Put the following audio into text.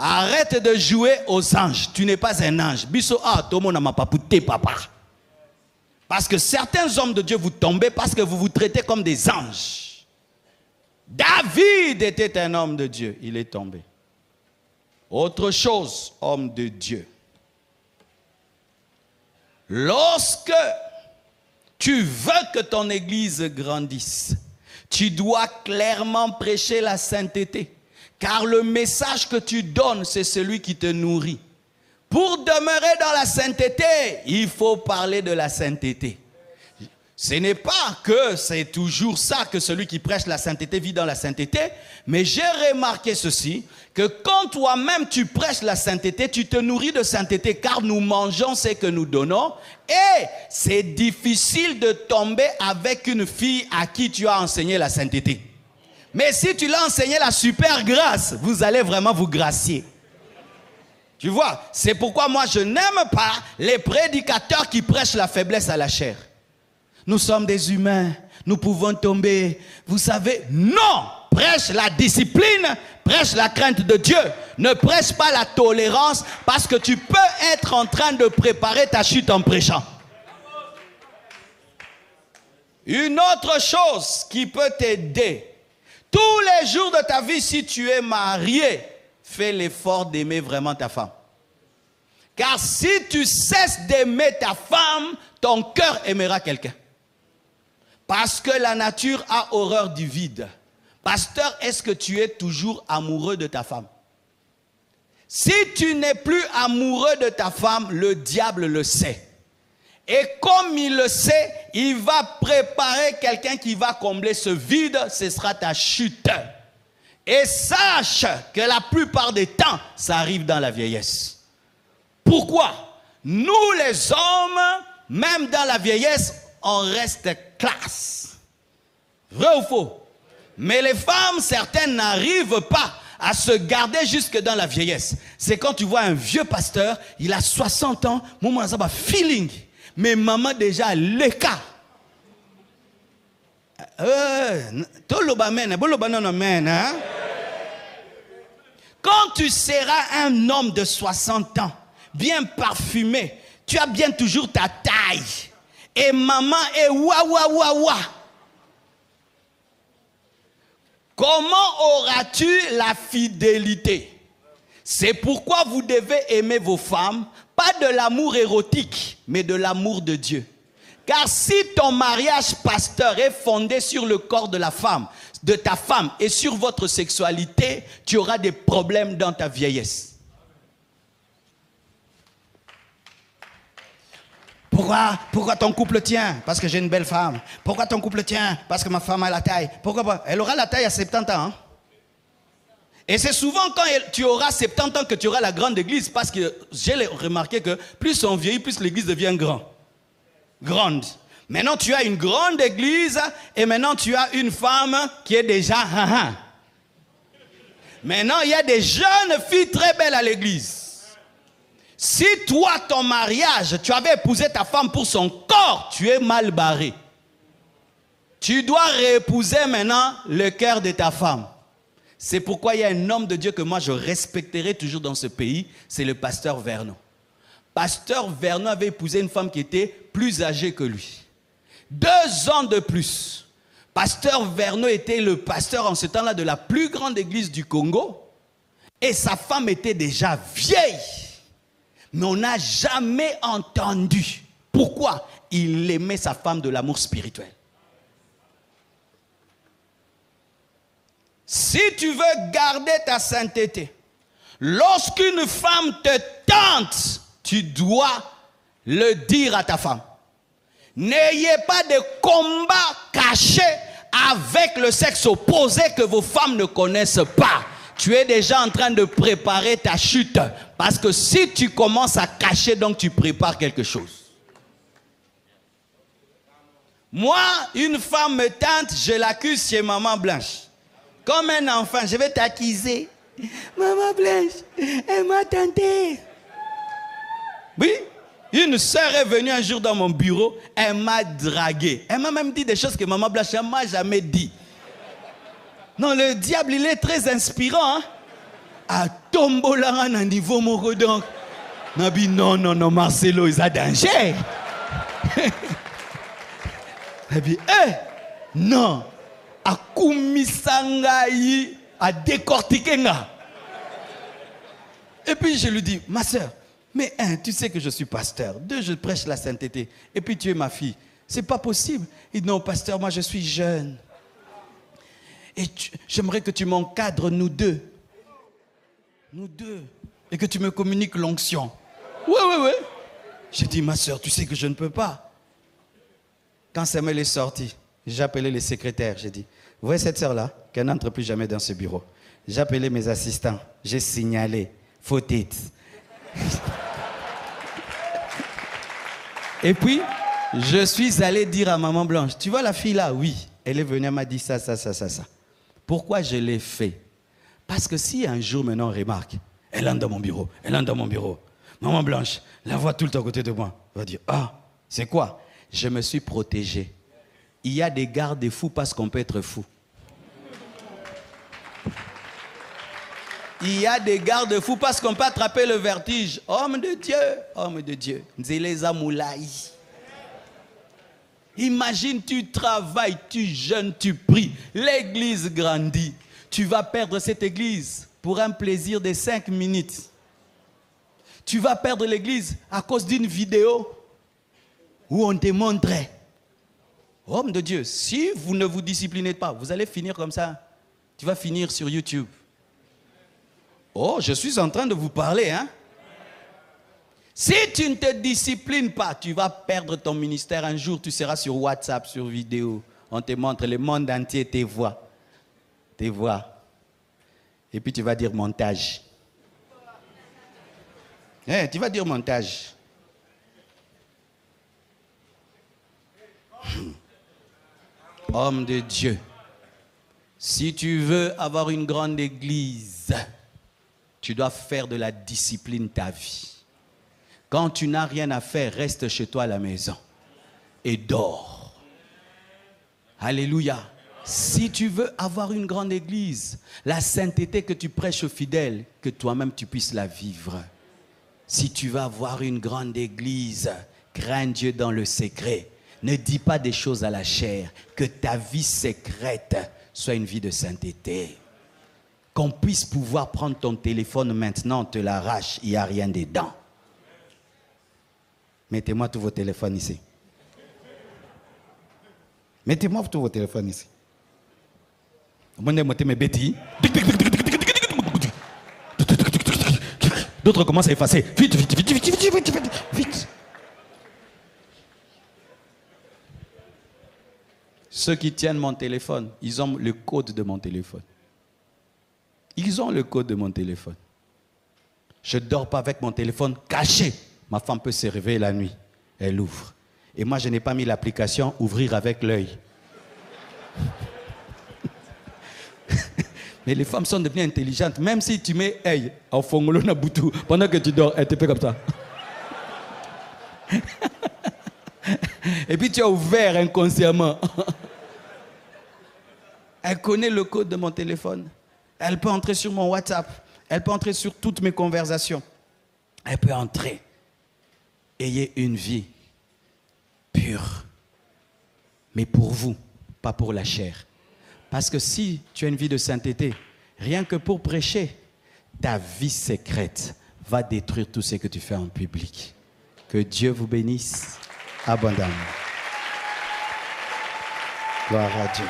Arrête de jouer aux anges. Tu n'es pas un ange. Biso ah tout le monde m'a pas pouté papa. Parce que certains hommes de Dieu vous tombez parce que vous vous traitez comme des anges. David était un homme de Dieu, il est tombé. Autre chose, homme de Dieu. Lorsque tu veux que ton église grandisse, tu dois clairement prêcher la sainteté. Car le message que tu donnes, c'est celui qui te nourrit. Pour demeurer dans la sainteté, il faut parler de la sainteté. Ce n'est pas que c'est toujours ça que celui qui prêche la sainteté vit dans la sainteté, mais j'ai remarqué ceci, que quand toi-même tu prêches la sainteté, tu te nourris de sainteté, car nous mangeons ce que nous donnons, et c'est difficile de tomber avec une fille à qui tu as enseigné la sainteté. Mais si tu l'as enseigné la super grâce, vous allez vraiment vous gracier. Tu vois, c'est pourquoi moi je n'aime pas les prédicateurs qui prêchent la faiblesse à la chair. Nous sommes des humains, nous pouvons tomber. Vous savez, non! Prêche la discipline, prêche la crainte de Dieu. Ne prêche pas la tolérance parce que tu peux être en train de préparer ta chute en prêchant. Une autre chose qui peut t'aider, tous les jours de ta vie, si tu es marié, fais l'effort d'aimer vraiment ta femme. Car si tu cesses d'aimer ta femme, ton cœur aimera quelqu'un. Parce que la nature a horreur du vide. Pasteur, est-ce que tu es toujours amoureux de ta femme? Si tu n'es plus amoureux de ta femme, le diable le sait. Et comme il le sait, il va préparer quelqu'un qui va combler ce vide, ce sera ta chute. Et sache que la plupart des temps, ça arrive dans la vieillesse. Pourquoi? Nous les hommes, même dans la vieillesse, on reste classe. Vrai ou faux? Mais les femmes, certaines n'arrivent pas à se garder jusque dans la vieillesse. C'est quand tu vois un vieux pasteur, il a 60 ans, maman ça va feeling. Mais maman déjà à l'écart. Quand tu seras un homme de 60 ans, bien parfumé, tu as bien toujours ta taille. Et maman est wa. Comment auras-tu la fidélité? C'est pourquoi vous devez aimer vos femmes, pas de l'amour érotique, mais de l'amour de Dieu. Car si ton mariage pasteur est fondé sur le corps de la femme, de ta femme et sur votre sexualité, tu auras des problèmes dans ta vieillesse. Pourquoi ton couple tient? Parce que j'ai une belle femme. Pourquoi ton couple tient? Parce que ma femme a la taille. Pourquoi? Elle aura la taille à 70 ans. Hein? Et c'est souvent quand tu auras 70 ans que tu auras la grande église. Parce que j'ai remarqué que plus on vieillit, plus l'église devient grande. Maintenant tu as une grande église et maintenant tu as une femme qui est déjà... Maintenant il y a des jeunes filles très belles à l'église. Si toi, ton mariage, tu avais épousé ta femme pour son corps, tu es mal barré. Tu dois réépouser maintenant le cœur de ta femme. C'est pourquoi il y a un homme de Dieu que moi je respecterai toujours dans ce pays, c'est le pasteur Vernon. Pasteur Vernon avait épousé une femme qui était plus âgée que lui. 2 ans de plus. Pasteur Vernon était le pasteur en ce temps-là de la plus grande église du Congo. Et sa femme était déjà vieille. Mais on n'a jamais entendu. Pourquoi? Il aimait sa femme de l'amour spirituel. Si tu veux garder ta sainteté, lorsqu'une femme te tente, tu dois le dire à ta femme. N'ayez pas de combat caché avec le sexe opposé que vos femmes ne connaissent pas. Tu es déjà en train de préparer ta chute. Parce que si tu commences à cacher, donc tu prépares quelque chose. Moi, une femme me tente, je l'accuse chez Maman Blanche. Comme un enfant, je vais t'accuser. Maman Blanche, elle m'a tenté. Oui, une sœur est venue un jour dans mon bureau, elle m'a dragué. Elle m'a même dit des choses que Maman Blanche ne m'a jamais dit. Non, le diable, il est très inspirant. Hein? à tombolanga na niveau moko donc. Nabi non, Marcelo, il a danger. Nabi, non. A kumisangaï, a décortiqué nga. Et puis je lui dis, ma soeur, mais tu sais que je suis pasteur. 2, je prêche la sainteté. Et puis tu es ma fille. C'est pas possible. Il dit, non, pasteur, moi je suis jeune. Et j'aimerais que tu m'encadres, nous deux. Nous deux. Et que tu me communiques l'onction. Oui. J'ai dit, ma soeur, tu sais que je ne peux pas. Quand Samuel est sorti, j'ai appelé les secrétaires. J'ai dit, vous voyez cette soeur-là, qu'elle n'entre plus jamais dans ce bureau. J'ai appelé mes assistants. J'ai signalé. Faut tête. Et puis, je suis allé dire à Maman Blanche, tu vois la fille là? Oui. Elle est venue, elle m'a dit ça. Pourquoi je l'ai fait? Parce que si un jour maintenant on remarque, elle entre dans mon bureau, Maman Blanche, la voit tout le temps à côté de moi. Elle va dire, ah, c'est quoi? Je me suis protégé. Il y a des garde-fous parce qu'on peut être fou. Il y a des garde-fous parce qu'on peut attraper le vertige. Homme de Dieu. Nzeleza Moulaï. Imagine, tu travailles, tu jeûnes, tu pries. L'église grandit. Tu vas perdre cette église pour un plaisir de 5 minutes. Tu vas perdre l'église à cause d'une vidéo où on te montrait. Homme de Dieu, si vous ne vous disciplinez pas, vous allez finir comme ça. Tu vas finir sur YouTube. Oh, je suis en train de vous parler, hein? Si tu ne te disciplines pas, tu vas perdre ton ministère. Un jour, tu seras sur WhatsApp, sur vidéo. On te montre, le monde entier te voit. Te voit. Et puis tu vas dire montage. Tu vas dire montage. Homme de Dieu, si tu veux avoir une grande église, tu dois faire de la discipline ta vie. Quand tu n'as rien à faire, reste chez toi à la maison et dors. Alléluia. Si tu veux avoir une grande église, la sainteté que tu prêches aux fidèles, que toi-même tu puisses la vivre. Si tu veux avoir une grande église, crains Dieu dans le secret. Ne dis pas des choses à la chair. Que ta vie secrète soit une vie de sainteté. Qu'on puisse pouvoir prendre ton téléphone maintenant, on te l'arrache, il n'y a rien dedans. Mettez-moi tous vos téléphones ici. Mettez-moi tous vos téléphones ici. D'autres commencent à effacer. Vite. Ceux qui tiennent mon téléphone, ils ont le code de mon téléphone. Ils ont le code de mon téléphone. Je ne dors pas avec mon téléphone caché. Ma femme peut se réveiller la nuit. Elle ouvre. Et moi, je n'ai pas mis l'application ouvrir avec l'œil. Mais les femmes sont devenues intelligentes. Même si tu mets œil au fongolo na boutou, pendant que tu dors, elle te fait comme ça. Et puis tu as ouvert inconsciemment. Elle connaît le code de mon téléphone. Elle peut entrer sur mon WhatsApp. Elle peut entrer sur toutes mes conversations. Elle peut entrer. Ayez une vie pure. Mais pour vous, pas pour la chair. Parce que si tu as une vie de sainteté, rien que pour prêcher, ta vie secrète va détruire tout ce que tu fais en public. Que Dieu vous bénisse abondamment. Gloire à Dieu.